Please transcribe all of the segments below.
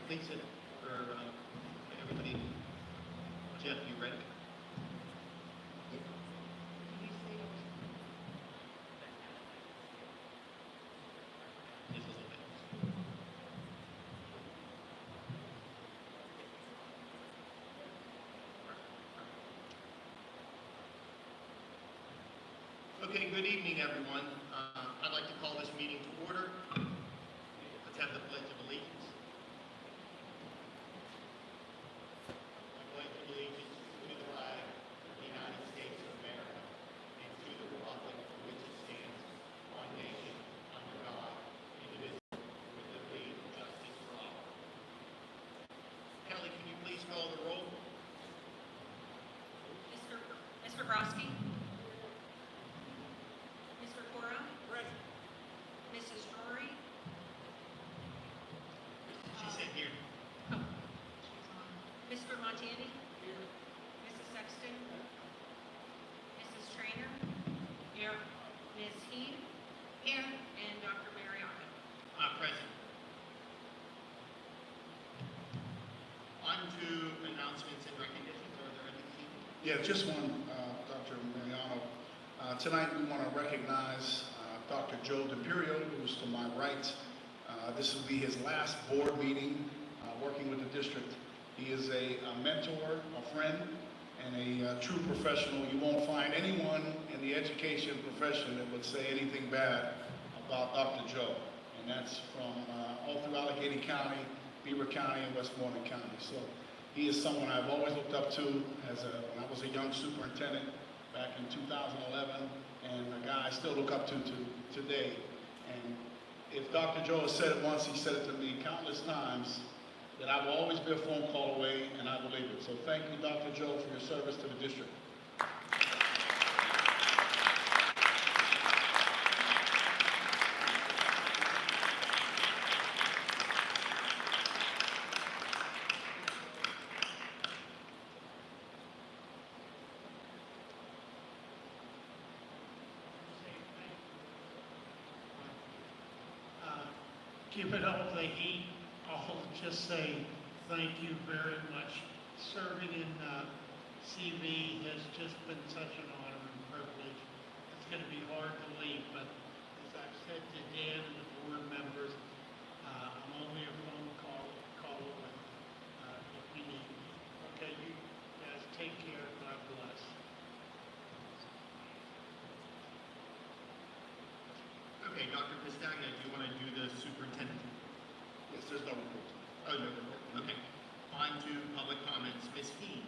Please sit for everybody. Jeff, you ready? Just a little bit. Okay, good evening, everyone. I'd like to call this meeting to order. Let's have the Pledge of Allegiance. I pledge allegiance to the flag of the United States of America and to the republic for which it stands, one nation, under God, indivisible, with liberty and justice for all. Kelly, can you please call the roll? Mr. Brodsky? Mr. Cora? Present. Mrs. Drury? She said here. Oh, she's on. Mr. Montani? Here. Mrs. Sexton? Mrs. Trainer? Here. Ms. Heed? Here. And Dr. Mariano? Present. On to announcements and recognitions. Are there anything? Yeah, just one, Dr. Mariano. Tonight we want to recognize Dr. Joe DiMperio, who's to my right. This will be his last board meeting working with the district. He is a mentor, a friend, and a true professional. You won't find anyone in the education profession that would say anything bad about Dr. Joe. And that's from all through Allegheny County, Beaver County, and Westmoreland County. So he is someone I've always looked up to when I was a young superintendent back in 2011, and a guy I still look up to today. And if Dr. Joe has said it once, he said it to me countless times, that I will always be a phone call away, and I believe it. So thank you, Dr. Joe, for your service to the district. Keep it up the heat. I'll just say thank you very much. Serving in CV has just been such an honor and privilege. It's going to be hard to leave, but as I've said to Dan and the board members, I'm only a phone call away if you need me. Okay, you guys take care. God bless. Okay, Dr. Pistagna, do you want to do the superintendent? Yes, there's no report. Oh, no report. Okay. On to public comments. Ms. Heed.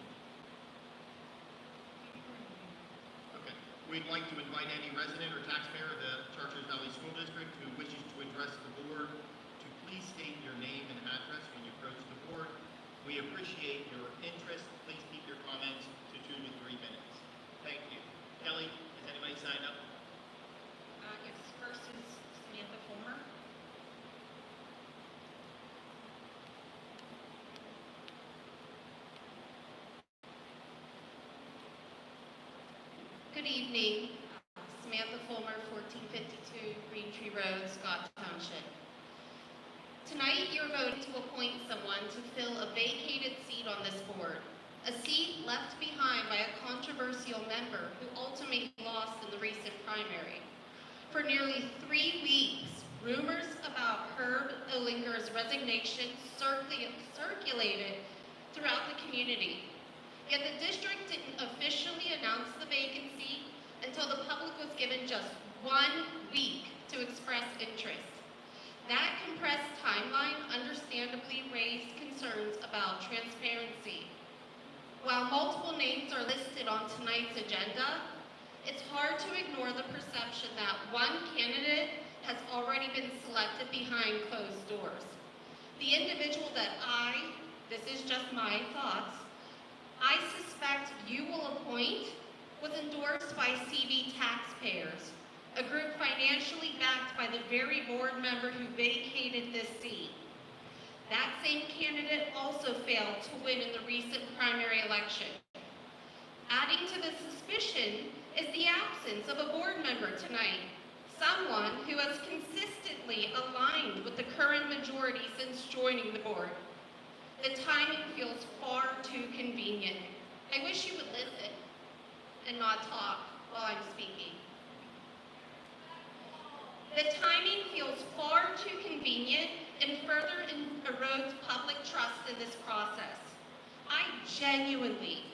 Okay. We'd like to invite any resident or taxpayer of the Chartiers Valley School District who wishes to address the board to please state your name and address when you approach the board. We appreciate your interest. Please keep your comments to 2 to 3 minutes. Thank you. Kelly, has anybody signed up? Yes, first is Samantha Fulmer. Good evening. Samantha Fulmer, 1452 Green Tree Road, Scott Township. Tonight you're voting to appoint someone to fill a vacated seat on this board, a seat left behind by a controversial member who ultimately lost in the recent primary. For nearly 3 weeks, rumors about Herb Olinger's resignation circulated throughout the community. Yet the district didn't officially announce the vacancy until the public was given just 1 week to express interest. That compressed timeline understandably raised concerns about transparency. While multiple names are listed on tonight's agenda, it's hard to ignore the perception that one candidate has already been selected behind closed doors. The individual that this is just my thoughts, I suspect you will appoint was endorsed by CV taxpayers, a group financially backed by the very board member who vacated this seat. That same candidate also failed to win in the recent primary election. Adding to the suspicion is the absence of a board member tonight, someone who has consistently aligned with the current majority since joining the board. The timing feels far too convenient. I wish you would listen and not talk while I'm speaking. The timing feels far too convenient and further erodes public trust in this process. I genuinely,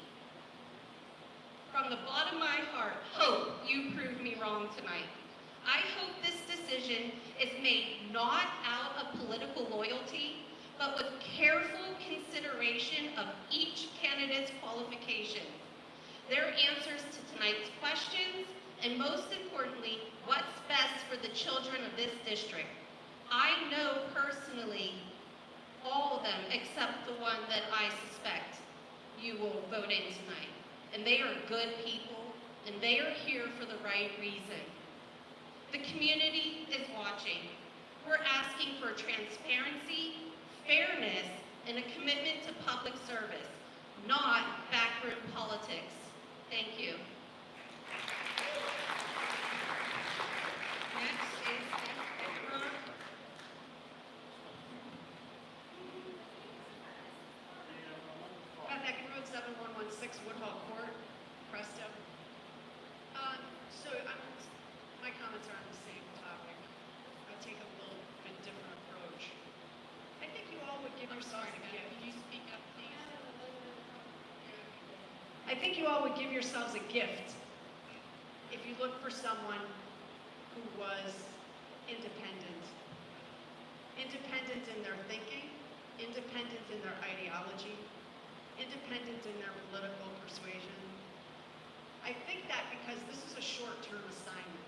from the bottom of my heart, hope you prove me wrong tonight. I hope this decision is made not out of political loyalty, but with careful consideration of each candidate's qualifications, their answers to tonight's questions, and most importantly, what's best for the children of this district. I know personally all of them except the one that I suspect you will vote in tonight. And they are good people, and they are here for the right reason. The community is watching. We're asking for transparency, fairness, and a commitment to public service, not backroom politics. Thank you. Next is Edward. Beth Ecken Road, 7116 Woodhall Court, Presto. My comments are on the same topic. I'll take a little bit different approach. I think you all would give yourselves a gift. Could you speak up, please? I think you all would give yourselves a gift if you look for someone who was independent. Independent in their thinking, independent in their ideology, independent in their political persuasion. I think that because this is a short-term assignment.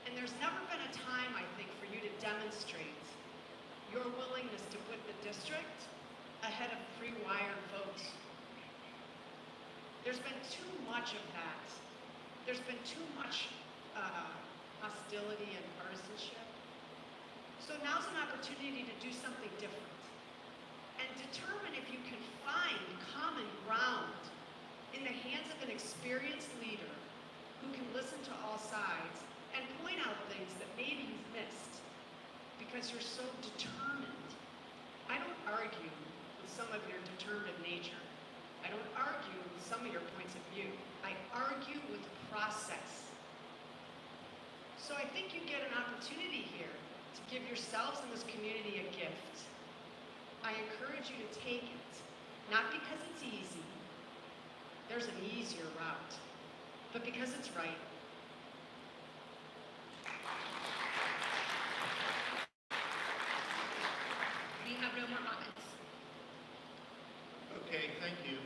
And there's never been a time, I think, for you to demonstrate your willingness to put the district ahead of pre-wired votes. There's been too much of that. There's been too much hostility and partisanship. So now's an opportunity to do something different and determine if you can find common ground in the hands of an experienced leader who can listen to all sides and point out things that maybe you've missed because you're so determined. I don't argue with some of your determined nature. I don't argue with some of your points of view. I argue with process. So I think you get an opportunity here to give yourselves and this community a gift. I encourage you to take it, not because it's easy. There's an easier route, but because it's right. We have no more comments. Okay, thank you.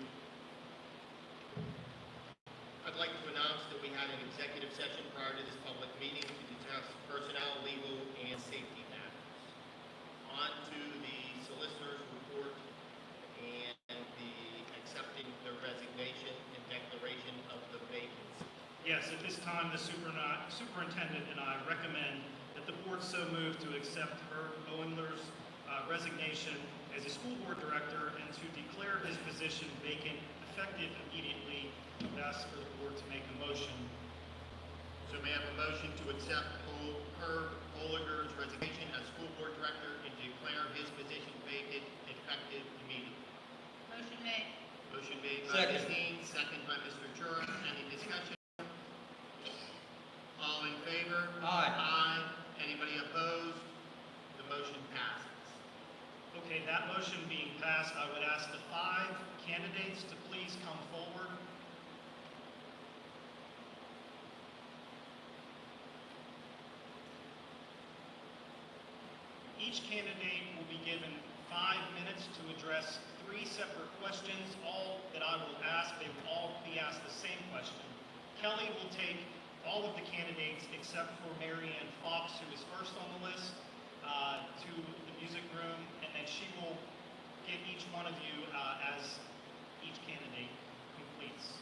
I'd like to announce that we had an executive session prior to this public meeting to discuss personnel, legal, and safety matters. On to the solicitor's report and the accepting the resignation and declaration of the vacancy. Yes, at this time, the superintendent and I recommend that the board so move to accept Herb Owendler's resignation as a school board director and to declare his position vacant effective immediately. I would ask for the board to make a motion. So may I have a motion to accept Herb Oliger's resignation as school board director and declare his position vacant effective immediately? Motion made. Motion made by Ms. Second. Dean, second by Mr. Chura. Any discussion? All in favor? Aye. Aye. Anybody opposed? The motion passes. Okay, that motion being passed, I would ask the 5 candidates to please come forward. Each candidate will be given 5 minutes to address 3 separate questions, all that I will ask. They will all be asked the same question. Kelly will take all of the candidates except for Mary Ann Fox, who is first on the list, to the music room, and then she will give each one of you as each candidate completes.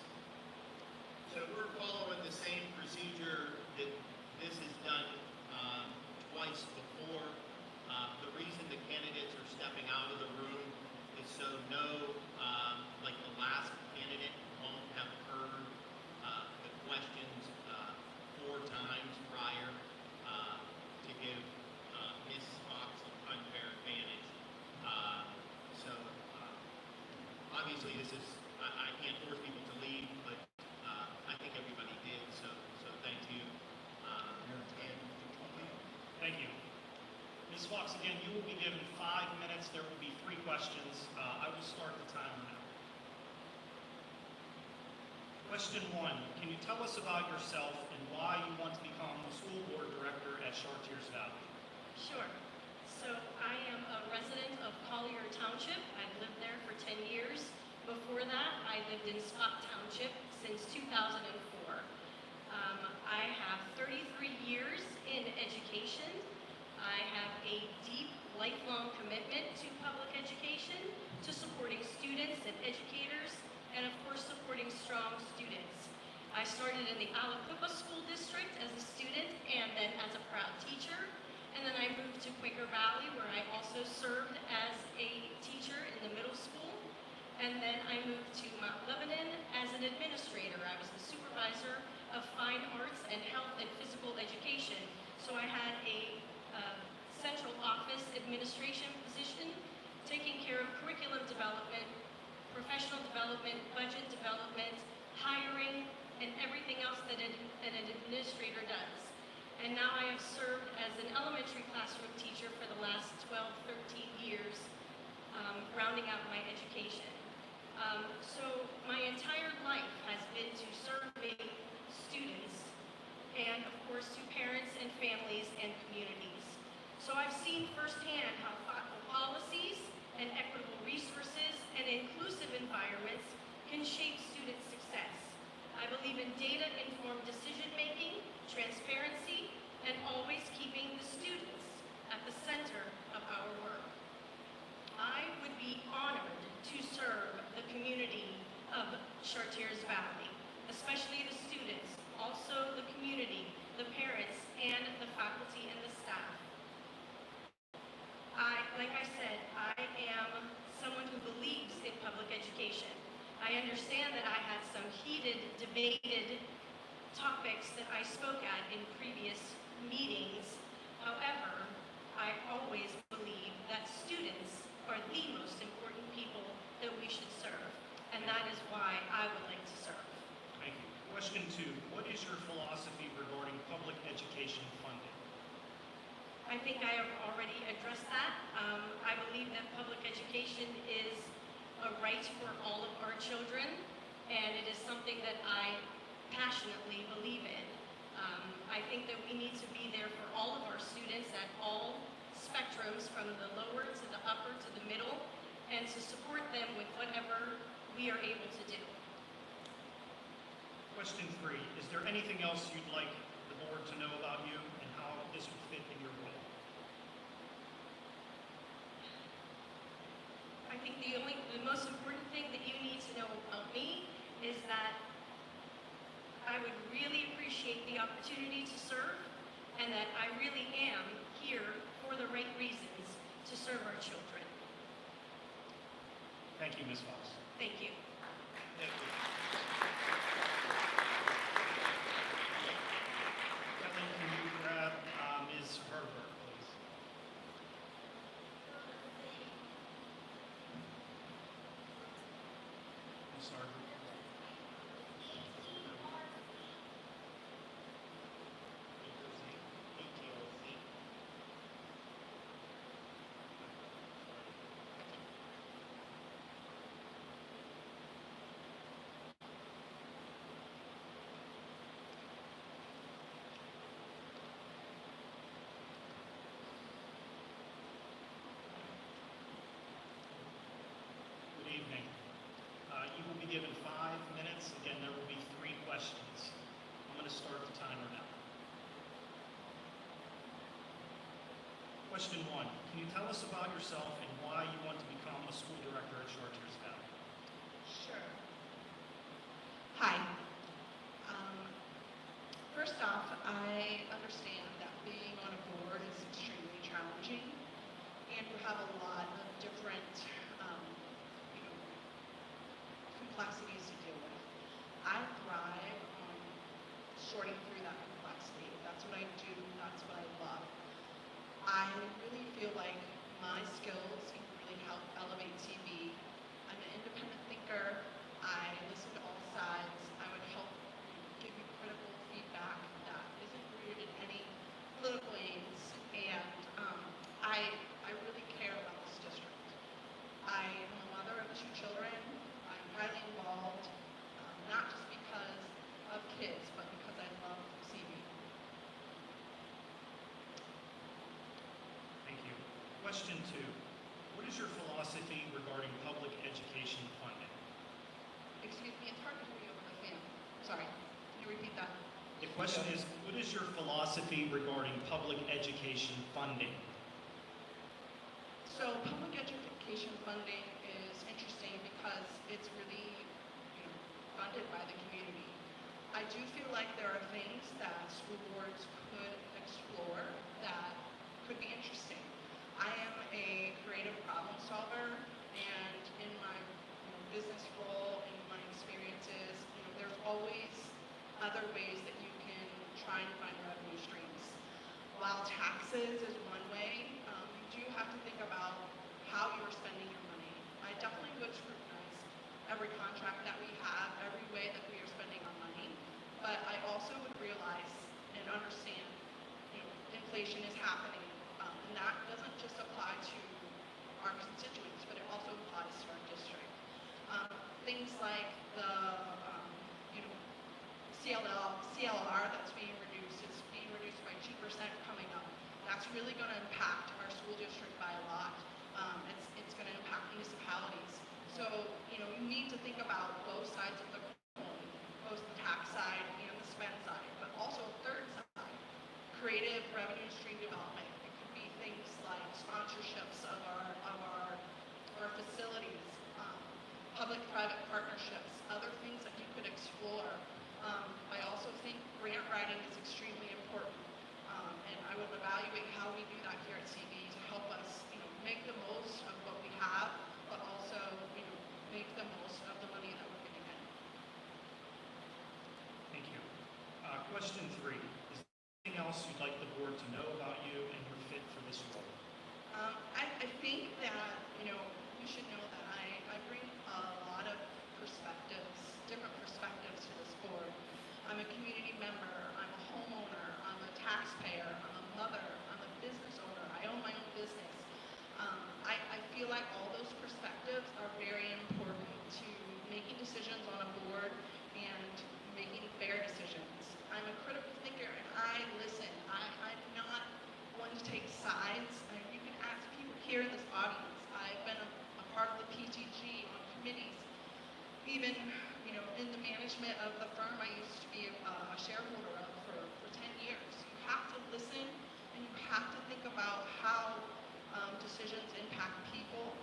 So we're following the same procedure that this is done twice before. The reason the candidates are stepping out of the room is so like the last candidate won't have heard the questions 4 times prior to give Ms. Fox an unfair advantage. obviously this is, I can't force people to leave, but I think everybody did, so thank you. Thank you. Ms. Fox, again, you will be given 5 minutes. There will be 3 questions. I will start the timer now. Question 1, can you tell us about yourself and why you want to become a school board director at Chartiers Valley? Sure. So I am a resident of Collier Township. I've lived there for 10 years. Before that, I lived in Scott Township since 2004. I have 33 years in education. I have a deep, lifelong commitment to public education, to supporting students and educators, and of course, supporting strong students. I started in the Aliquippa School District as a student and then as a proud teacher. And then I moved to Quaker Valley, where I also served as a teacher in the middle school. And then I moved to Mount Lebanon as an administrator. I was the supervisor of fine arts and health and physical education. So I had a central office administration position, taking care of curriculum development, professional development, budget development, hiring, and everything else that an administrator does. And now I have served as an elementary classroom teacher for the last 12, 13 years, rounding out my education. So my entire life has been to serving students and, of course, to parents and families and communities. So I've seen firsthand how thoughtful policies and equitable resources and inclusive environments can shape student success. I believe in data-informed decision-making, transparency, and always keeping the students at the center of our work. I would be honored to serve the community of Chartiers Valley, especially the students, also the community, the parents, and the faculty and the staff. Like I said, I am someone who believes in public education. I understand that I had some heated, debated topics that I spoke at in previous meetings. However, I always believe that students are the most important people that we should serve, and that is why I would like to serve. Thank you. Question 2, what is your philosophy regarding public education funding? I think I have already addressed that. I believe that public education is a right for all of our children, and it is something that I passionately believe in. I think that we need to be there for all of our students at all spectrums, from the lower to the upper to the middle, and to support them with whatever we are able to do. Question 3, is there anything else you'd like the board to know about you and how this would fit in your role? I think the most important thing that you need to know about me is that I would really appreciate the opportunity to serve, and that I really am here for the right reasons to serve our children. Thank you, Ms. Fox. Thank you. Thank you. Kelly, can you grab Ms. Herbert, please? Ms. Herbert. Good evening. You will be given 5 minutes. Again, there will be 3 questions. I'm going to start the timer now. Question 1, can you tell us about yourself and why you want to become a school director at Chartiers Valley? Sure. Hi. First off, I understand that being on a board is extremely challenging, and you have a lot of different complexities to deal with. I thrive on sorting through that complexity. That's what I do. That's what I love. I really feel like my skills can really help elevate TV. I'm an independent thinker. thinker. I listen to all sides. I would help give you critical feedback that isn't rooted in any political aims. And I really care about this district. I am a mother of 2 children. I'm highly involved, not just because of kids, but because I love CV. Thank you. Question 2. What is your philosophy regarding public education funding? Excuse me, it's hard to hear you over the fan. Sorry, can you repeat that? The question is, what is your philosophy regarding public education funding? So public education funding is interesting because it's really, funded by the community. I do feel like there are things that school boards could explore that could be interesting. I am a creative problem solver, and in my business role, in my experiences, there's always other ways that you can try and find revenue streams. While taxes is one way, you do have to think about how you're spending your money. I definitely would scrutinize every contract that we have, every way that we are spending our money, but I also would realize and understand, inflation is happening, and that doesn't just apply to our constituents, but it also applies to our district. Things like the, CLR that's being reduced, it's being reduced by 2% coming up. That's really going to impact our school district by a lot. It's going to impact municipalities. So, you need to think about both sides of the coin, both the tax side and the spend side, but also a third side, creative revenue stream development. It could be things like sponsorships of our facilities, public-private partnerships, other things that you could explore. I also think grant writing is extremely important, and I will evaluate how we do that here at CV to help us, make the most of what we have, but also, make the most of the money that we're getting in. Thank you. Question 3. Is there anything else you'd like the board to know about you and your fit for this role? I think that, you should know that I bring a lot of perspectives, different perspectives to this board. I'm a community member, I'm a homeowner, I'm a taxpayer, I'm a mother, I'm a business owner, I own my own business. I feel like all those perspectives are very important to making decisions on a board and making fair decisions. I'm a critical thinker and I listen. I'm not one to take sides. You can ask people here in this audience. I've been a part of the PTG on committees. Even, in the management of the firm I used to be a shareholder of for 10 years. You have to listen and you have to think about how decisions impact people.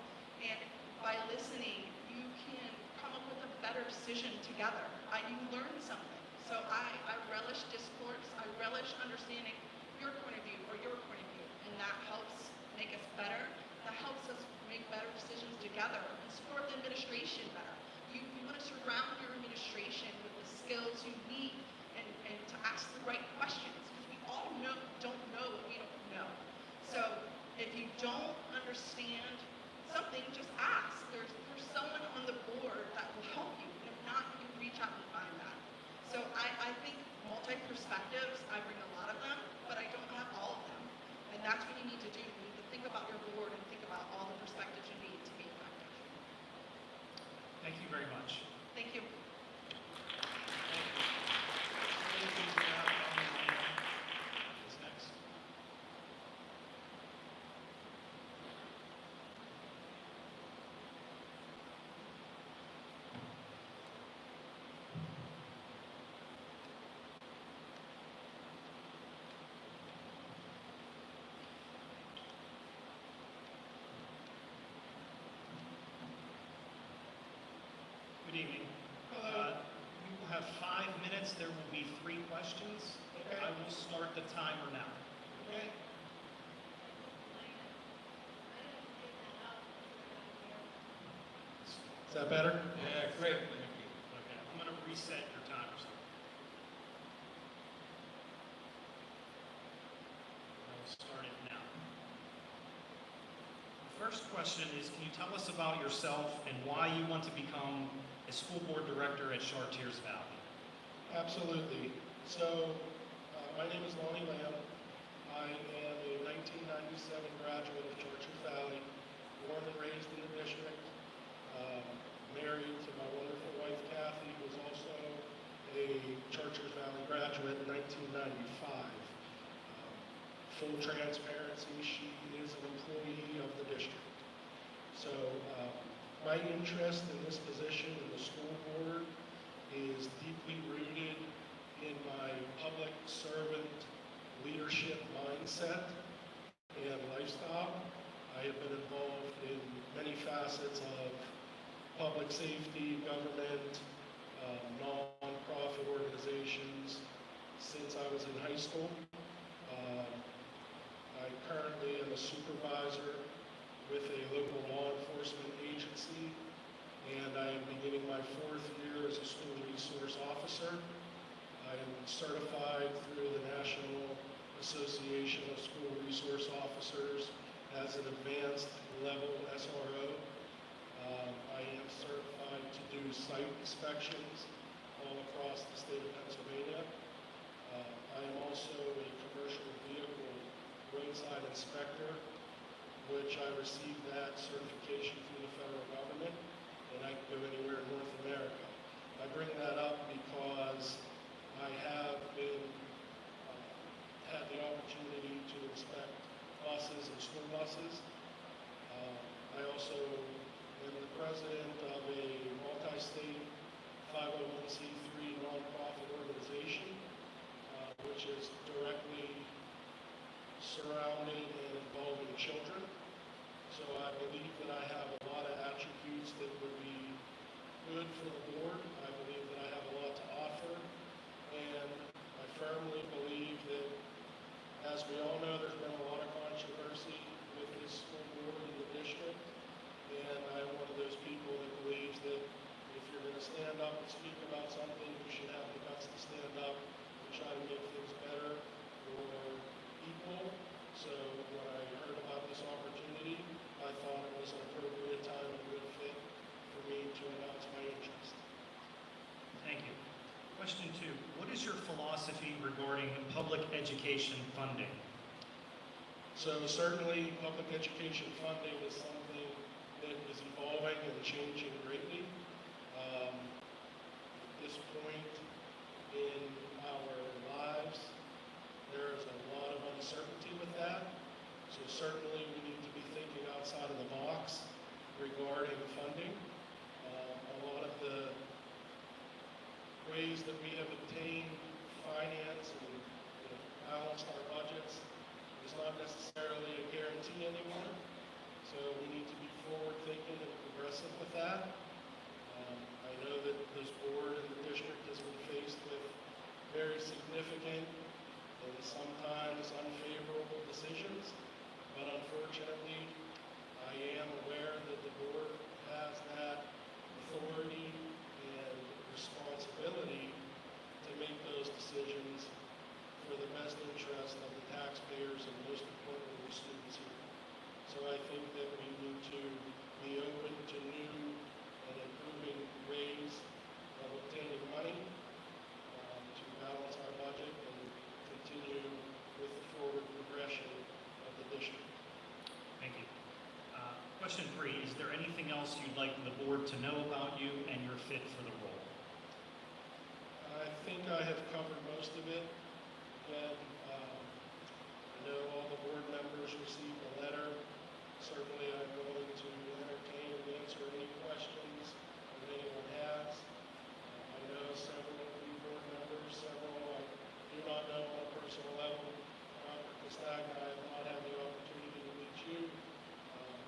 And by listening, you can come up with a better decision together. You learn something. So I relish discourse. I relish understanding your point of view or your point of view. And that helps make us better. That helps us make better decisions together and support the administration better. You want to surround your administration with the skills you need and to ask the right questions, because we all don't know what we don't know. So if you don't understand something, just ask. There's someone on the board that will help you. And if not, you can reach out and find that. So I think multi-perspectives, I bring a lot of them, but I don't have all of them. And that's what you need to do. You need to think about your board and think about all the perspectives you need to be effective. Thank you very much. Thank you. Is next. Good evening. We will have 5 minutes. There will be 3 questions. Okay. I will start the timer now. Okay. Is that better? Yeah, great. Okay, I'm going to reset your timers. I will start it now. First question is, can you tell us about yourself and why you want to become a school board director at Chartiers Valley? Absolutely. So, my name is Lonnie Lamb. I am a 1997 graduate of Chartiers Valley, born and raised in the district, married to my wonderful wife Kathy, who was also a Chartiers Valley graduate in 1995. Full transparency, she is an employee of the district. So, my interest in this position in the school board is deeply rooted in my public servant leadership mindset and lifestyle. I have been involved in many facets of public safety, government, non-profit organizations since I was in high school. I currently am a supervisor with a local law enforcement agency, and I am beginning my 4th year as a school resource officer. I am certified through the National Association of School Resource Officers as an advanced level SRO. I am certified to do site inspections all across the state of Pennsylvania. I am also a commercial vehicle roadside inspector, which I received that certification through the federal government, and I can go anywhere in North America. I bring that up because I have had the opportunity to inspect buses and school buses. I also am the president of a multi-state 501c3 nonprofit organization, which is directly surrounding and involving children. So I believe that I have a lot of attributes that would be good for the board. I believe that I have a lot to offer, and I firmly believe that, as we all know, there's been a lot of controversy with this school board in the district, and I'm one of those people that believes that if you're going to stand up and speak about something, you should have the guts to stand up and try to make things better or equal. So when I heard about this opportunity, I thought it was an appropriate time and a good fit for me to announce my interest. Thank you. Question 2, what is your philosophy regarding public education funding? So certainly public education funding is something that is evolving and changing greatly. At this point in our lives, there is a lot of uncertainty with that. So certainly we need to be thinking outside of the box regarding funding. A lot of the ways that we have obtained finance and balanced our budgets is not necessarily a guarantee anymore. So we need to be forward-thinking and progressive with that. I know that this board and the district has been faced with very significant and sometimes unfavorable decisions, but unfortunately, I am aware that the board has that authority and responsibility to make those decisions for the best interest of the taxpayers and most importantly, the students here. So I think that we need to be open to new and improving ways of obtaining money to balance our budget and continue with the forward progression of the district. Thank you. Question 3, is there anything else you'd like the board to know about you and your fit for the role? I think I have covered most of it. Again, I know all the board members received a letter. Certainly, I'm going to entertain and answer any questions that anyone has. I know several of you board members, several I do not know on a personal level. Robert Castagna, I have not had the opportunity to meet you.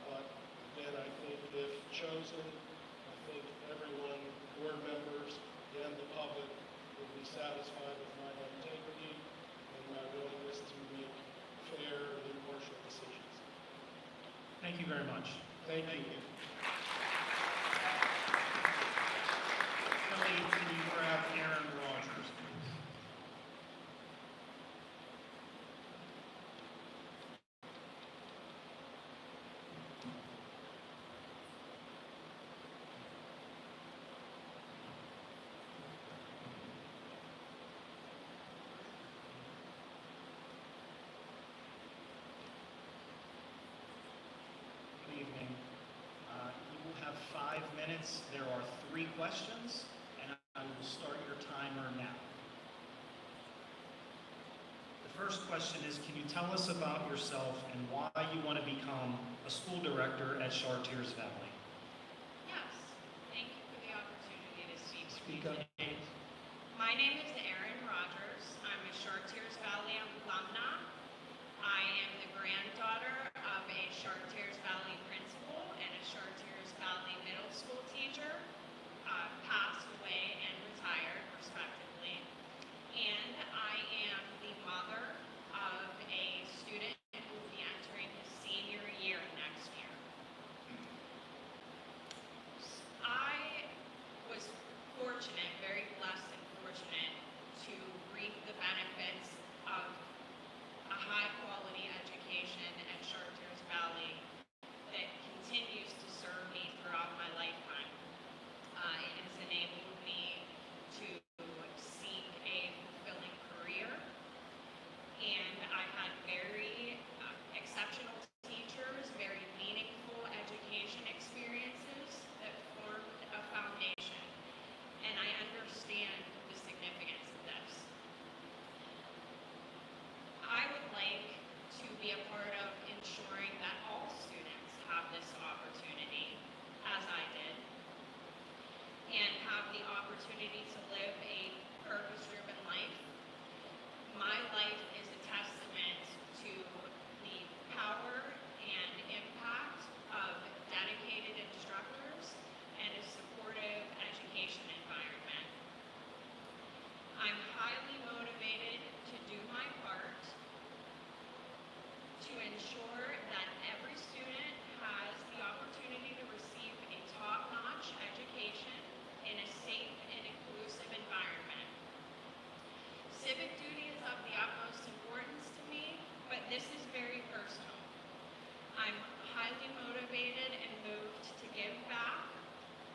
But again, I think if chosen, I think everyone, board members and the public, will be satisfied with my integrity and my willingness to make fair and impartial decisions. Thank you very much. Thank you. Kelly, can you grab Aaron Rogers, please? minutes. There are 3 questions, and I will start your timer now. The first question is, can you tell us about yourself and why you want to become a school director at Chartiers Valley? Yes, thank you for the opportunity to speak with Speak you up. today. My name is Erin Rogers. I'm a Chartiers Valley alumna. I am the granddaughter of a Chartiers Valley principal and a Chartiers Valley middle school teacher, passed away and retired respectively. And I am the mother of a student who will be entering his senior year next year. I was fortunate, very blessed and fortunate, to reap the benefits of a high-quality education at Chartiers Valley that continues to serve me throughout my lifetime. It has enabled me to seek a fulfilling career, and I've had very exceptional teachers, very meaningful education experiences that formed a foundation, and I understand the significance of this. I would like to be a part of ensuring that all students have this opportunity, as I did, and have the opportunity to live a purpose-driven life. My life is a testament to the power and impact of dedicated instructors and a supportive education environment. I'm highly motivated to do my part to ensure that every student has the opportunity to receive a top-notch education in a safe and inclusive environment. Civic duty is of the utmost importance to me, but this is very personal. I'm highly motivated and moved to give back,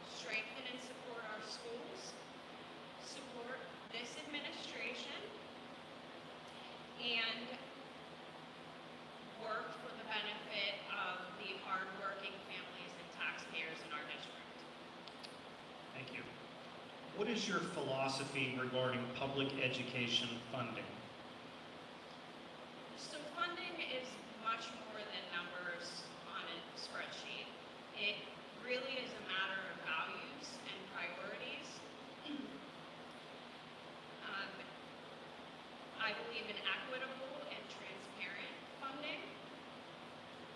strengthen and support our schools, support this administration, and work for the benefit of the hardworking families and taxpayers in our district. Thank you. What is your philosophy regarding public education funding? So funding is much more than numbers on a spreadsheet. It really is a matter of values and priorities. I believe in equitable and transparent funding.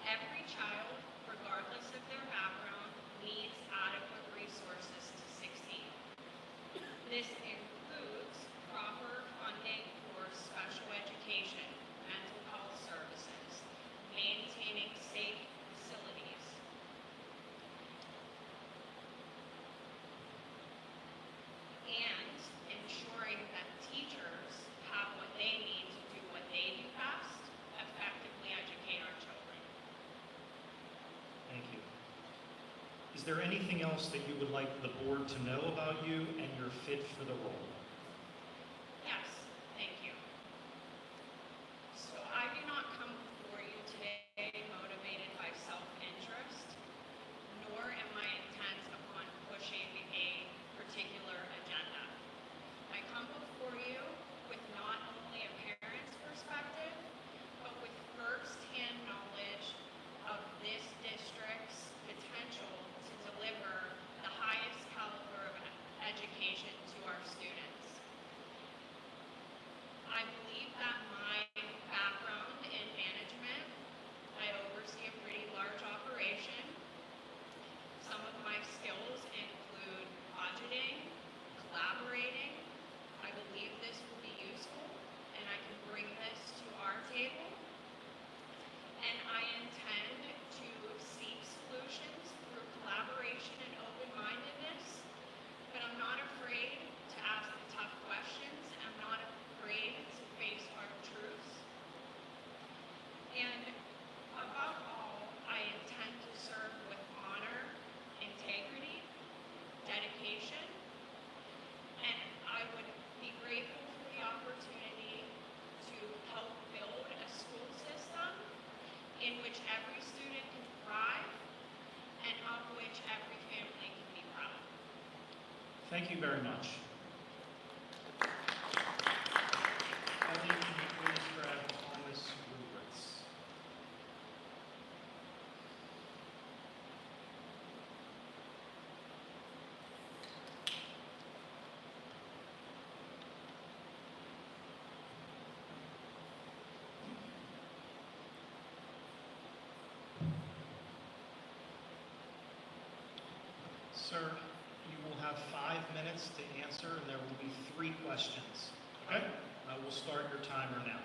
Every child, regardless of their background, needs adequate resources to succeed. This includes proper funding for special education, mental health services, maintaining safe facilities. And ensuring that teachers have what they need to do what they do best, effectively educate our children. Thank you. Is there anything else that you would like the board to know about you and your fit for the role? Yes, thank you. So I do not come before you today motivated by self-interest, nor am I intent upon pushing a particular agenda. I come before you with not only a parent's perspective, but with first-hand knowledge of this district's potential to deliver the highest caliber of education to our students. Thank you very much. Kelly, can you please grab Thomas Rubrits? Sir, you will have 5 minutes to answer, and there will be 3 questions. Okay? I will start your timer now.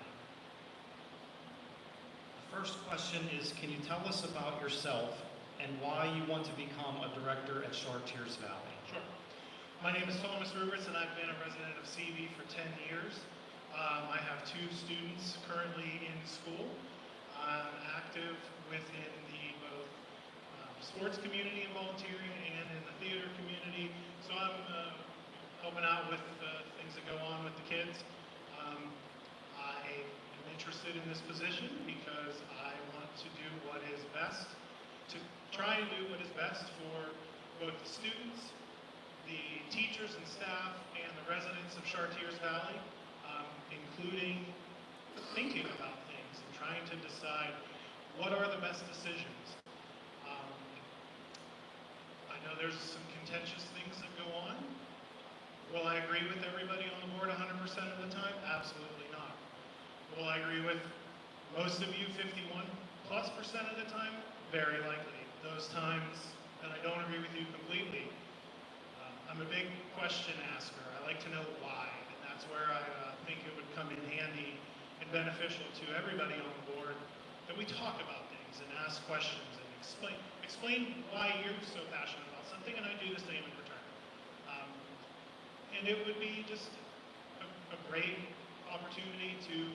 The first question is, can you tell us about yourself and why you want to become a director at Chartiers Valley? Sure. My name is Thomas Rubrits, and I've been a resident of CV for 10 years. I have 2 students currently in school. I'm active within the both sports community and volunteering and in the theater community. So I'm helping out with things that go on with the kids. I am interested in this position because I want to do what is best, to try and do what is best for both the students, the teachers and staff, and the residents of Chartiers Valley, including thinking about things and trying to decide what are the best decisions. I know there's some contentious things that go on. Will I agree with everybody on the board 100% of the time? Absolutely not. Will I agree with most of you 51+% of the time? Very likely. Those times that I don't agree with you completely, I'm a big question asker. I like to know why, and that's where I think it would come in handy and beneficial to everybody on the board that we talk about things and ask questions and explain why you're so passionate about something, and I do the same in return. And it would be just a great opportunity to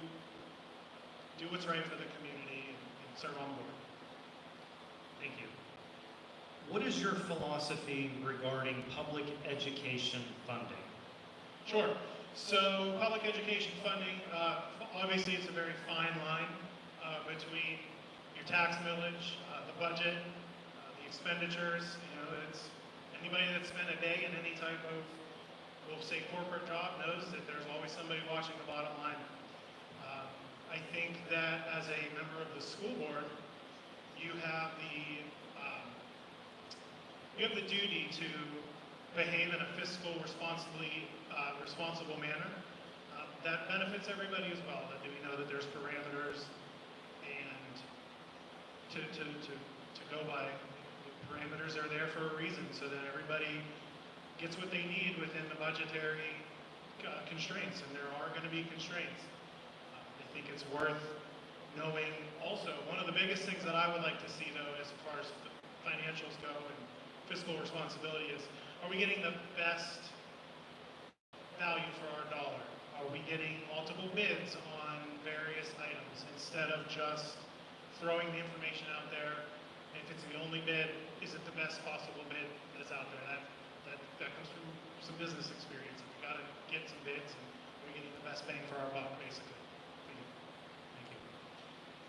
do what's right for the community and serve on board. Thank you. What is your philosophy regarding public education funding? Sure. So public education funding, obviously it's a very fine line between your tax millage, the budget, the expenditures. You know, it's anybody that's spent a day in any type of, we'll say, corporate job knows that there's always somebody watching the bottom line. I think that as a member of the school board, you have the duty to behave in a fiscal responsible manner. That benefits everybody as well. That we know that there's parameters, and to go by, the parameters are there for a reason, so that everybody gets what they need within the budgetary constraints, and there are going to be constraints. I think it's worth knowing also, one of the biggest things that I would like to see, though, as far as the financials go and fiscal responsibility is, are we getting the best value for our dollar? Are we getting multiple bids on various items instead of just throwing the information out there? If it's the only bid, is it the best possible bid that's out there? That comes from some business experience. We got to get some bids, and we're getting the best bang for our buck, basically. Thank you.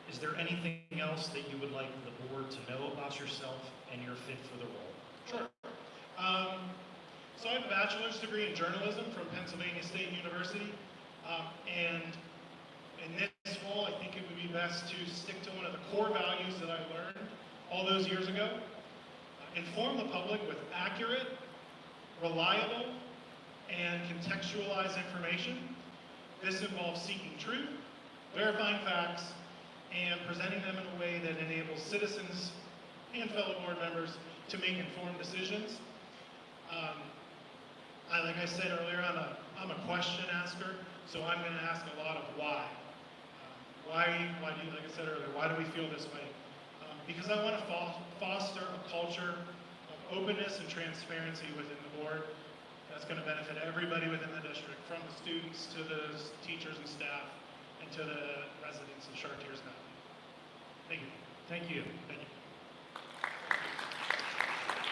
Is there anything else that you would like the board to know about yourself and your fit for the role? Sure. So I have a bachelor's degree in journalism from Pennsylvania State University, and in this role, I think it would be best to stick to one of the core values that I learned all those years ago. Inform the public with accurate, reliable, and contextualized information. This involves seeking truth, verifying facts, and presenting them in a way that enables citizens and fellow board members to make informed decisions. Like I said earlier, I'm a question asker, so I'm going to ask a lot of why. Why do you, like I said earlier, why do we feel this way? Because I want to foster a culture of openness and transparency within the board that's going to benefit everybody within the district, from the students to the teachers and staff, and to the residents of Chartiers Valley. Thank you. Thank you. Thank you.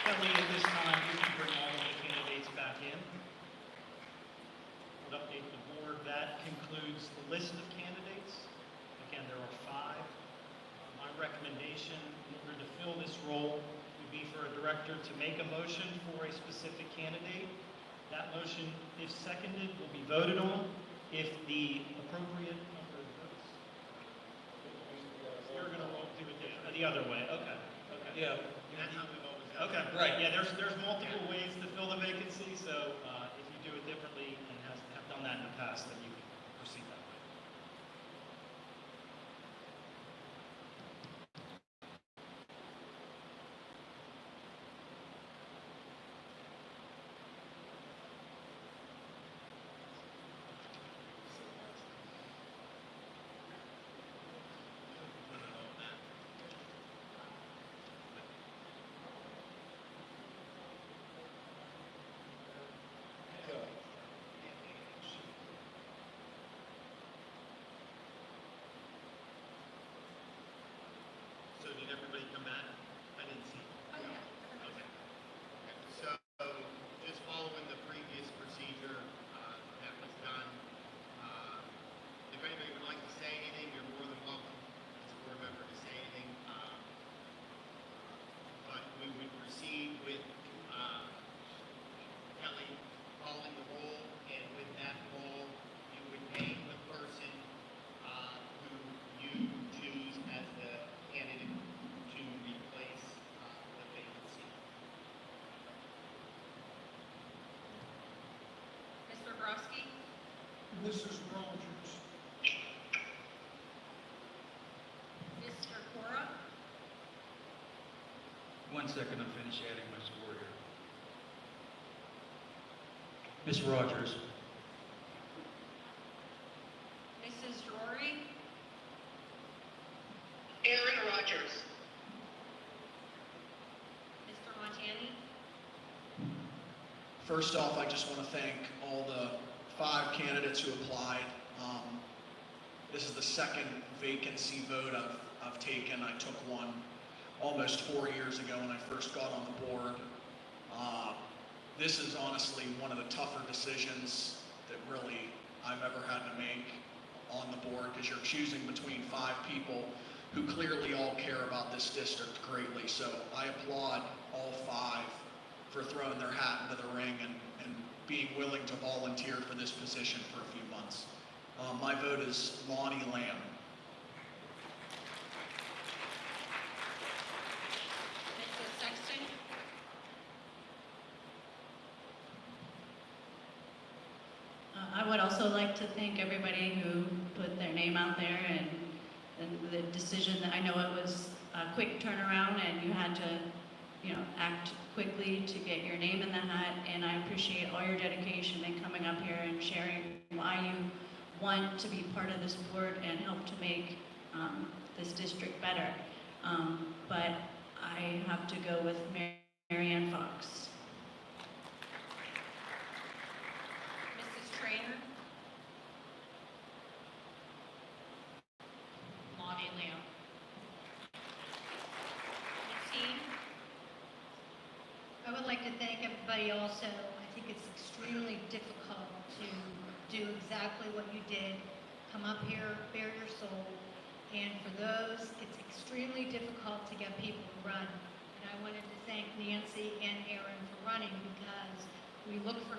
Kelly, at this time, you can bring all of the candidates back in. Would update the board. That concludes the list of candidates. Again, there are 5. My recommendation in order to fill this role would be for a director to make a motion for a specific candidate, That motion, if seconded, will be voted on. If the appropriate number of votes, you're going to do it the other way. Okay. Okay. Yeah. That's how we've always done it. Okay. Right. Yeah. There's multiple ways to fill the vacancy. So if you do it differently and have done that in the past, then you can proceed that way. So did everybody come back? I didn't see. Oh, yeah. Okay. So, just following the previous procedure that was done, if anybody would like to say anything, you're more than welcome as a board member to say anything. But we would proceed with Kelly calling the roll, and with that roll, you would name the person who you choose as the candidate to replace the vacancy. Mr. Grosky, Mrs. Rogers. Mr. Cora, 1 second, I'm finished adding my score here. Ms. Rogers, Mrs. Drury, Aaron Rodgers. Mr. Montani, First off, I just want to thank all the 5 candidates who applied. This is the second vacancy vote I've taken. I took one almost 4 years ago when I first got on the board. This is honestly one of the tougher decisions that really I've ever had to make on the board, because you're choosing between 5 people who clearly all care about this district greatly. So I applaud all 5 for throwing their hat into the ring and being willing to volunteer for this position for a few months. My vote is Lonnie Lamb. Mrs. Sexton, I would also like to thank everybody who put their name out there and the decision that I know it was a quick turnaround and you had to, act quickly to get your name in the hat. And I appreciate all your dedication and coming up here and sharing why you want to be part of this board and help to make this district better. But I have to go with Mary Ann Fox. Mrs. Trainer, Lonnie Lamb. Ms. Teen, I would like to thank everybody also. I think it's extremely difficult to do exactly what you did, come up here, bare your soul, and for those, it's extremely difficult to get people to run. And I wanted to thank Nancy and Aaron for running, because we look for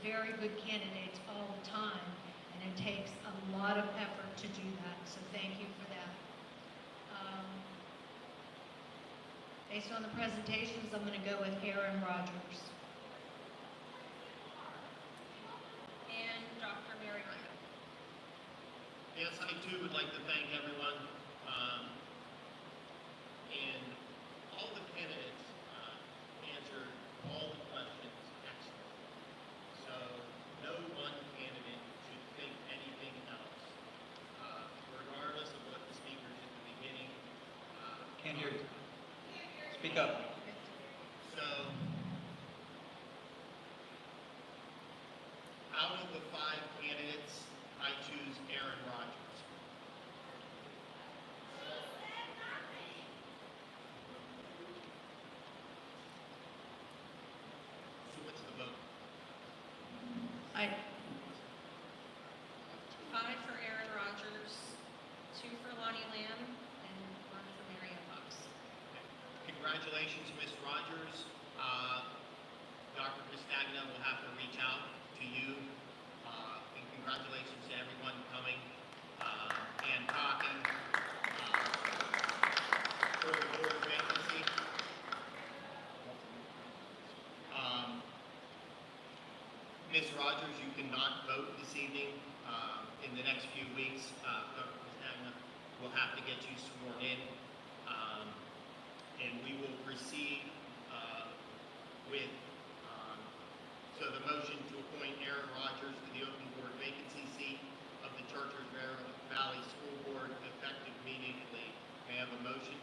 very good candidates all the time, and it takes a lot of effort to do that, so thank you for that. Based on the presentations, I'm going to go with Aaron Rodgers. and Dr. Mary Ryan. Yes, I too would like to thank everyone. And all the candidates answered all the questions excellently. So no one candidate should think anything else, regardless of what the speakers at the beginning. can't hear you. Speak up. So, out of the 5 candidates, I choose Aaron Rodgers. So what's the vote? 5 for Aaron Rodgers, 2 for Lonnie Lamb, and 1 for Mary Ann Fox. Congratulations, Ms. Rogers. Dr. Castagna will have to reach out to you, and congratulations to everyone coming, and talking, for the board vacancy. Ms. Rogers, you cannot vote this evening. In the next few weeks, Dr. Castagna will have to get you sworn in. And we will proceed with, so the motion to appoint Aaron Rogers to the open board vacancy seat of the Chartiers Valley School Board effective immediately. May I have a motion?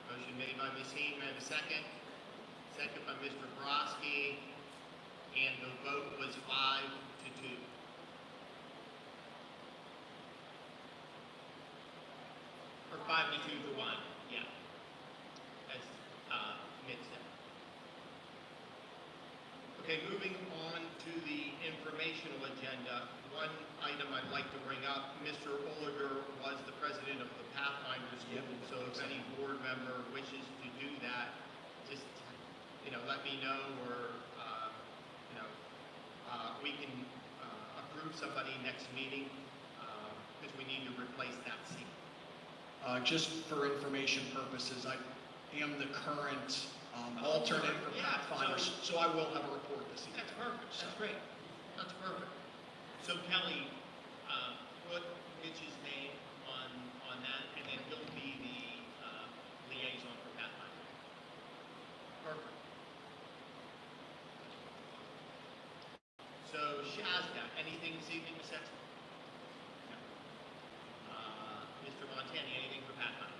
Motion made by Ms. Heen. May I have a second? Second by Mr. Broski. And the vote was 5-2. Or 5-2 to 1, yeah. As Mitch said. Okay, moving on to the informational agenda. One item I'd like to bring up, Mr. Oliger was the president of the Pathfinder School, so if any board member wishes to do that, just, let me know, or, we can approve somebody next meeting, because we need to replace that seat. Just for information purposes, I am the current alternate for Yeah, Pathfinder, so I will have a report this evening. That's perfect, that's great, that's perfect. So Kelly, put Mitch's name on that, and then he'll be the liaison for Pathfinder. Perfect. So Shazda, anything this evening, Ms. Sexton? No. Mr. Montani, anything for Pathfinder?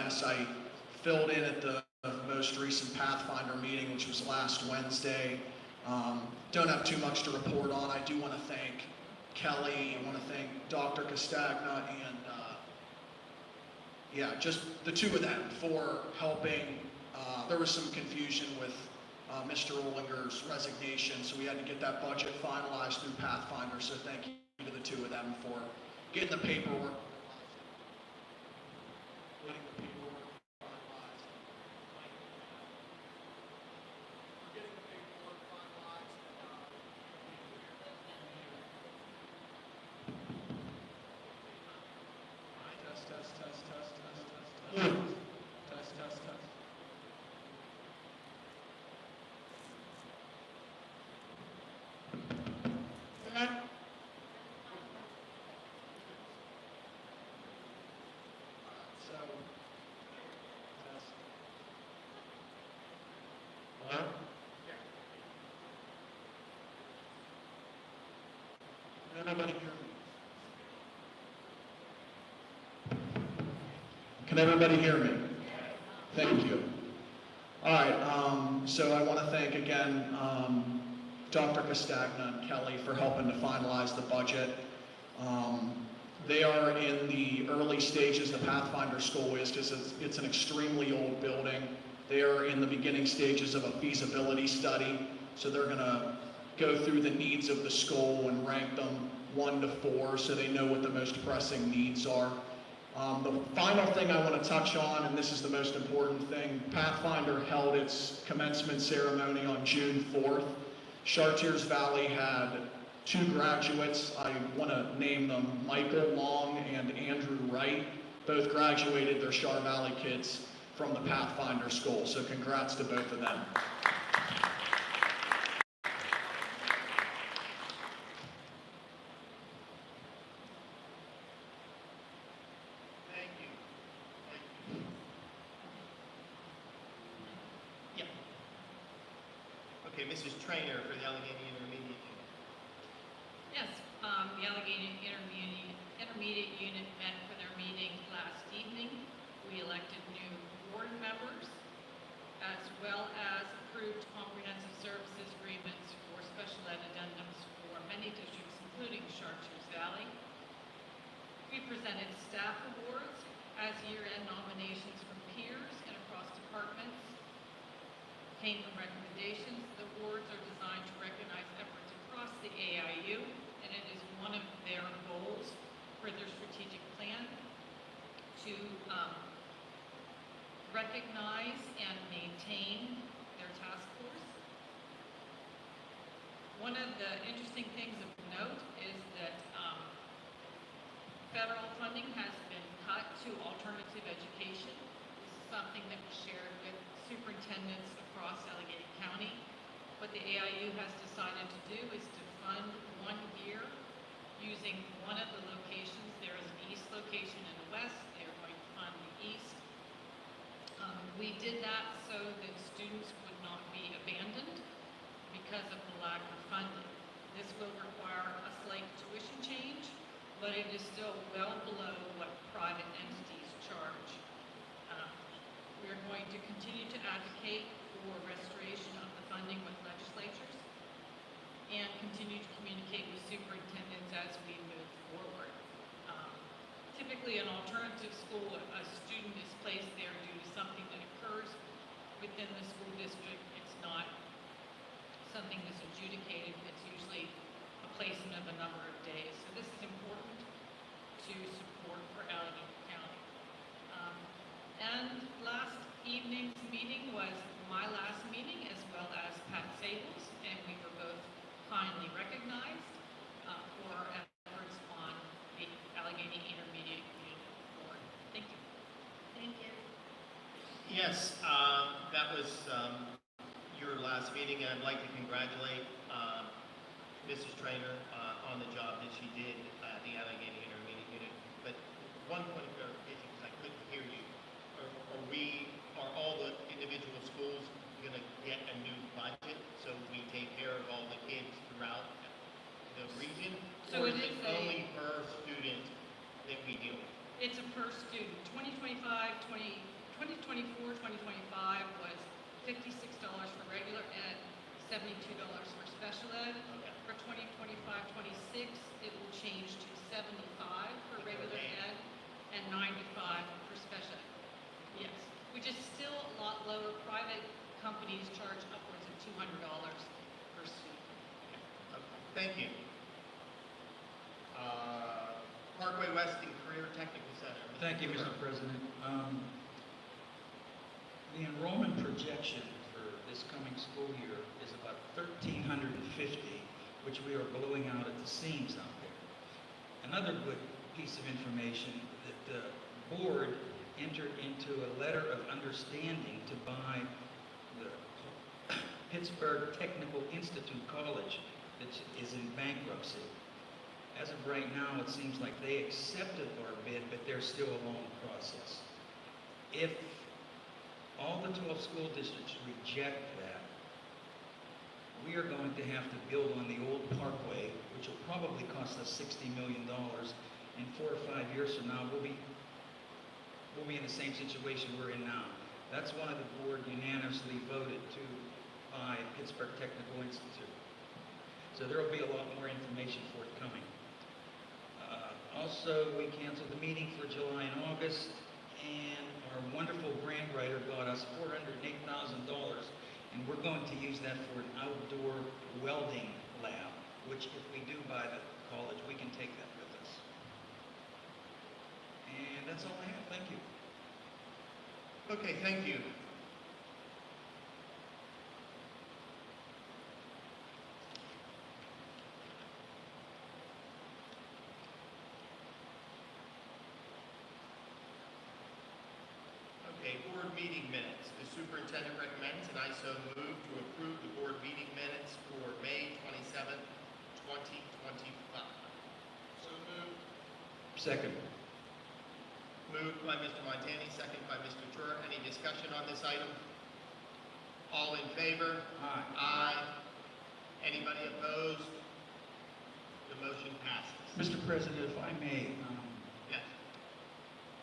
Yes, I filled in at the most recent Pathfinder meeting, which was last Wednesday. Don't have too much to report on. I do want to thank Kelly. I want to thank Dr. Castagna and just the two of them for helping. There was some confusion with Mr. Ollinger's resignation, so we had to get that budget finalized through Pathfinder. So thank you to the two of them for getting the paperwork. Can everybody hear me? Thank you. All right, so I want to thank again Dr. Castagna and Kelly for helping to finalize the budget. They are in the early stages, the Pathfinder School is, because it's an extremely old building. They are in the beginning stages of a feasibility study, so they're going to go through the needs of the school and rank them 1 to 4 so they know what the most pressing needs are. The final thing I want to touch on, and this is the most important thing, Pathfinder held its commencement ceremony on June 4th. Chartiers Valley had 2 graduates. I want to name them Michael Long and Andrew Wright. Both graduated, they're Char Valley kids from the Pathfinder School, so congrats to both of them. Okay, Mrs. Trainer for the Allegheny Intermediate Unit. Yes, the Allegheny Intermediate Unit met for their meeting last evening. We elected new board members, as well as approved comprehensive services agreements for special ed addendums for many districts, including Chartiers Valley. We presented staff awards as year-end nominations from peers and across departments. Came from recommendations. The awards are designed to recognize efforts across the AIU, and it is one of their goals for their strategic plan to recognize and maintain their task force. One of the interesting things of note is that federal funding has been cut to alternative education. This is something that we shared with superintendents across Allegheny County. What the AIU has decided to do is to fund 1 year using one of the locations. There is an east location and a west. They are going to fund the east. We did that so that students would not be abandoned because of the lack of funding. This will require a slight tuition change, but it is still well below what private entities charge. We are going to continue to advocate for restoration of the funding with legislatures and continue to communicate with superintendents as we move forward. Typically, an alternative school, a student is placed there due to something that occurs within the school district. It's not something that's adjudicated. It's usually a placement of a number of days. So this is important to support for Allegheny County. And last evening's meeting was my last meeting, as well as Pat Sable's, and we were both kindly recognized for our efforts on the Allegheny Intermediate Unit Board. Thank you. Thank you. Yes, that was your last meeting, and I'd like to congratulate Mrs. Trainer on the job that she did at the Allegheny Intermediate Unit. But one point of clarification, because I couldn't hear you. Are all the individual schools going to get a new budget so we take care of all the kids throughout the region? So or it is is only per student that we deal with? It's a per student. 2024, 2025 was $56 for regular ed, $72 for special ed. Okay. For 2025-26, it will change to $75 for regular ed and $95 for special ed. Yes, which is still a lot lower. Private companies charge upwards of $200 per student. Okay. Thank you. Parkway West and Career Technical Center. Thank you, Mr. President. The enrollment projection for this coming school year is about 1,350, which we are blowing out at the seams out there. Another good piece of information that the board entered into a letter of understanding to buy the Pittsburgh Technical Institute College that is in bankruptcy. As of right now, it seems like they accepted our bid, but there's still a long process. If all the 12 school districts reject that, we are going to have to build on the old parkway, which will probably cost us $60 million. In 4 or 5 years from now, we'll be in the same situation we're in now. That's why the board unanimously voted to buy Pittsburgh Technical Institute. So there will be a lot more information forthcoming. Also, we canceled the meeting for July and August, and our wonderful grant writer got us $408,000, and we're going to use that for an outdoor welding lab, which if we do buy the college, we can take that with us. And that's all I have. Thank you. Okay, thank you. Okay, board meeting minutes. The superintendent recommends, and I so move to approve the board meeting minutes for May 27th, 2025. So moved. Second. Moved by Mr. Montani, second by Mr. Tur. Any discussion on this item? All in favor? Aye. Aye. Anybody opposed? The motion passes. Mr. President, if I may, Yes.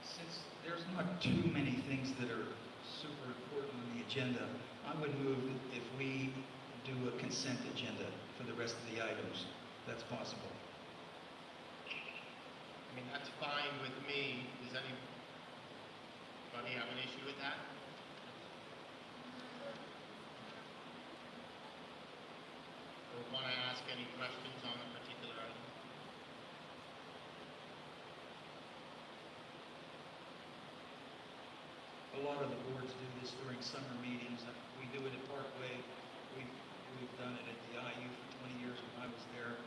since there's not too many things that are super important on the agenda, I would move if we do a consent agenda for the rest of the items. That's possible. I mean, that's fine with me. Does anybody have an issue with that? Or want to ask any questions on a particular item? lot of the boards do this during summer meetings. We do it at Parkway. We've done it at the IU for 20 years when I was there.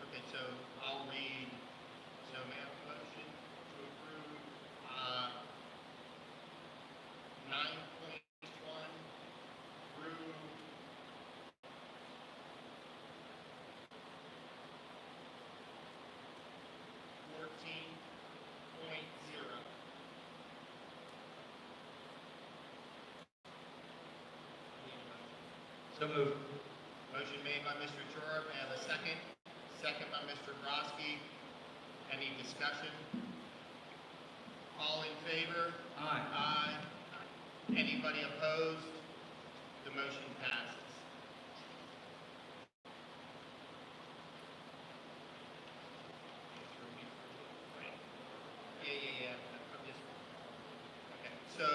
Okay, so I'll read, so may I have a motion to approve, 9.1 through 14.0. So moved. Motion made by Mr. Chora, may I have a second? Second by Mr. Grosky. Any discussion? All in favor? Aye. Aye. Anybody opposed? The motion passes. Yeah. I'm just, okay. So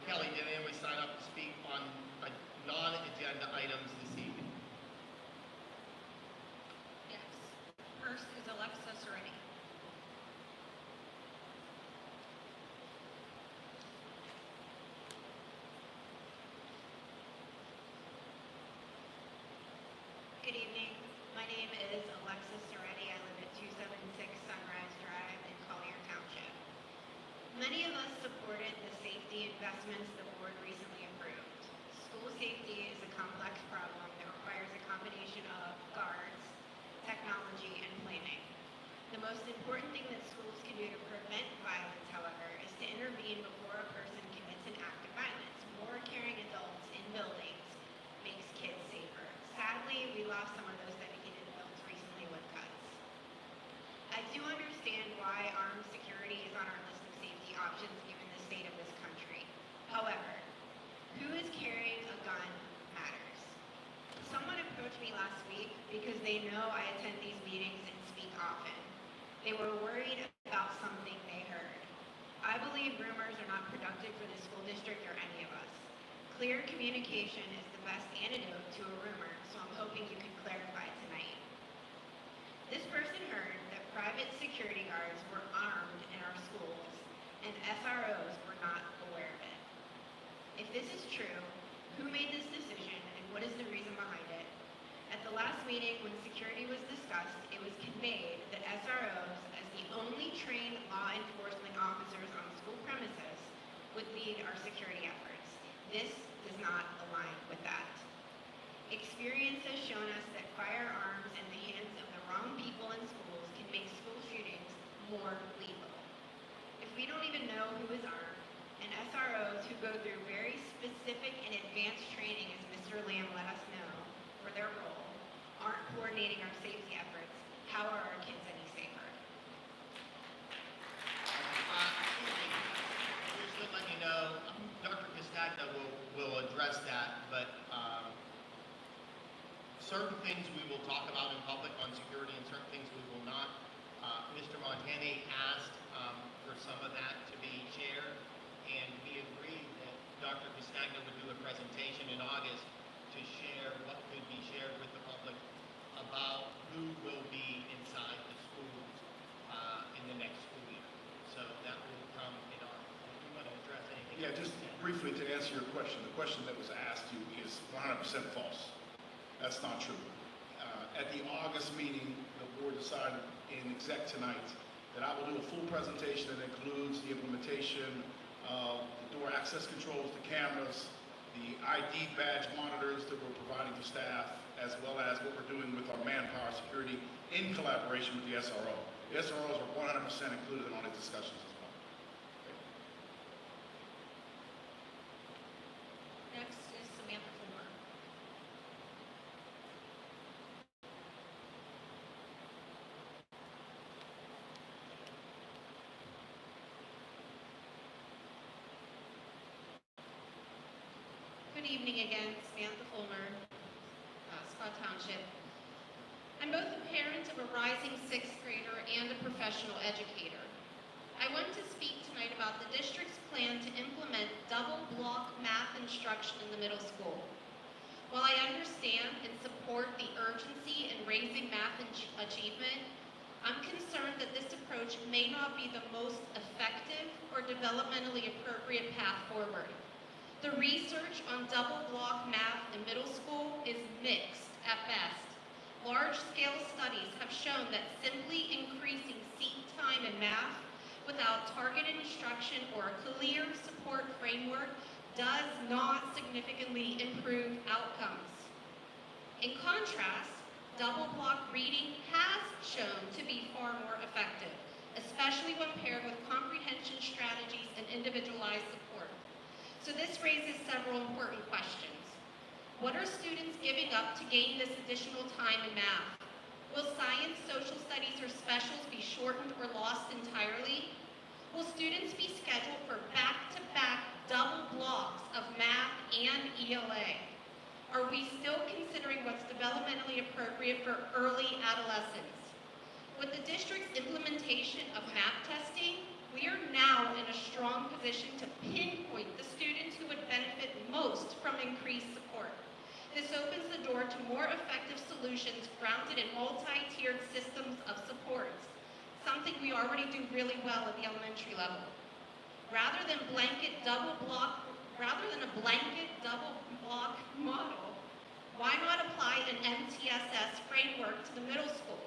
Kelly, did anyone sign up to speak on non-agenda items this evening? Yes. First is Alexa Seretti. Good evening. My name is Alexis Seretti. I live at 276 Sunrise Drive in Collier Township. Many of us supported the safety investments the board recently approved. School safety is a complex problem that requires a combination of guards, technology, and planning. The most important thing that schools can do to prevent violence, however, is to intervene before a person commits an act of violence. More caring adults in buildings makes kids safer. Sadly, we lost some of those dedicated adults recently with cuts. I do understand why armed security is on our list of safety options given the state of this country. However, who is carrying a gun matters. Someone approached me last week because they know I attend these meetings and speak often. They were worried about something they heard. I believe rumors are not productive for the school district or any of us. Clear communication is the best antidote to a rumor, so I'm hoping you can clarify tonight. This person heard that private security guards were armed in our schools and SROs were not aware of it. If this is true, who made this decision and what is the reason behind it? At the last meeting when security was discussed, it was conveyed that SROs, as the only trained law enforcement officers on school premises, would lead our security efforts. This does not align with that. Experience has shown us that firearms in the hands of the wrong people in schools can make school shootings more lethal. If we don't even know who is armed, and SROs who go through very specific and advanced training, as Mr. Lamb let us know, for their role, aren't coordinating our safety efforts, how are our kids any safer? Just to let you know, Dr. Castagna will address that, but certain things we will talk about in public on security and certain things we will not. Mr. Montani asked for some of that to be shared, and we agreed that Dr. Castagna would do a presentation in August to share what could be shared with the public about who will be inside the schools in the next school year. So that will come in our, if you want to address anything. Yeah, just briefly to answer your question, the question that was asked you is 100% false. That's not true. At the August meeting, the board decided in exec tonight that I will do a full presentation that includes the implementation of the door access controls, the cameras, the ID badge monitors that we're providing to staff, as well as what we're doing with our manpower security in collaboration with the SRO. The SROs are 100% included in all these discussions as well. Next is Samantha Fulmer. Good evening again, Samantha Fulmer, Scott Township. I'm both a parent of a rising sixth grader and a professional educator. I want to speak tonight about the district's plan to implement double block math instruction in the middle school. While I understand and support the urgency in raising math achievement, I'm concerned that this approach may not be the most effective or developmentally appropriate path forward. The research on double block math in middle school is mixed at best. Large-scale studies have shown that simply increasing seat time in math without targeted instruction or a clear support framework does not significantly improve outcomes. In contrast, double block reading has shown to be far more effective, especially when paired with comprehension strategies and individualized support. So this raises several important questions. What are students giving up to gain this additional time in math? Will science, social studies, or specials be shortened or lost entirely? Will students be scheduled for back-to-back double blocks of math and ELA? Are we still considering what's developmentally appropriate for early adolescence? With the district's implementation of math testing, we are now in a strong position to pinpoint the students who would benefit most from increased support. This opens the door to more effective solutions grounded in multi-tiered systems of supports, something we already do really well at the elementary level. Rather than a blanket double block model, why not apply an MTSS framework to the middle school?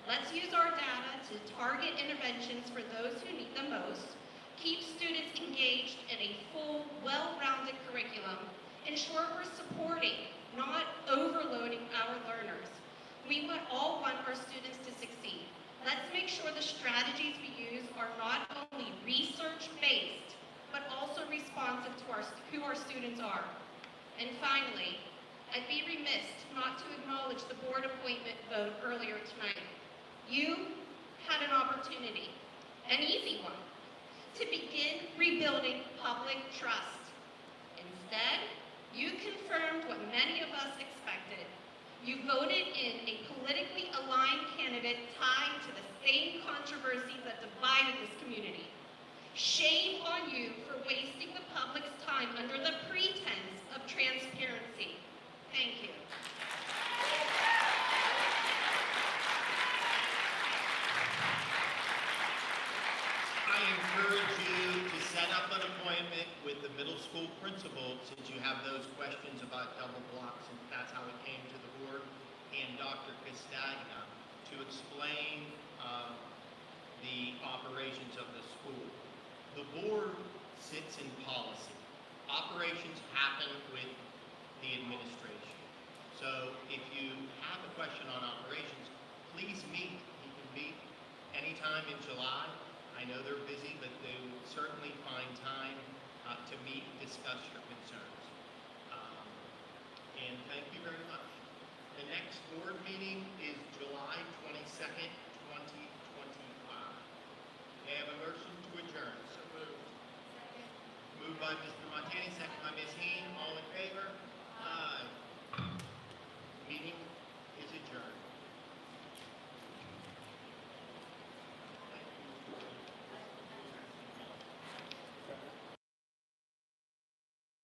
Let's use our data to target interventions for those who need them most, keep students engaged in a full, well-rounded curriculum, ensure we're supporting, not overloading our learners. We all want our students to succeed. Let's make sure the strategies we use are not only research-based, but also responsive to who our students are. And finally, I'd be remiss not to acknowledge the board appointment vote earlier tonight. You had an opportunity, an easy one, to begin rebuilding public trust. Instead, you confirmed what many of us expected. You voted in a politically aligned candidate tied to the same controversies that divided this community. Shame on you for wasting the public's time under the pretense of transparency. Thank you. I encourage you to set up an appointment with the middle school principal since you have those questions about double blocks, and that's how it came to the board, and Dr. Castagna to explain the operations of the school. The board sits in policy. Operations happen with the administration. So if you have a question on operations, please meet. You can meet anytime in July. I know they're busy, but they will certainly find time to meet and discuss your concerns. And thank you very much. The next board meeting is July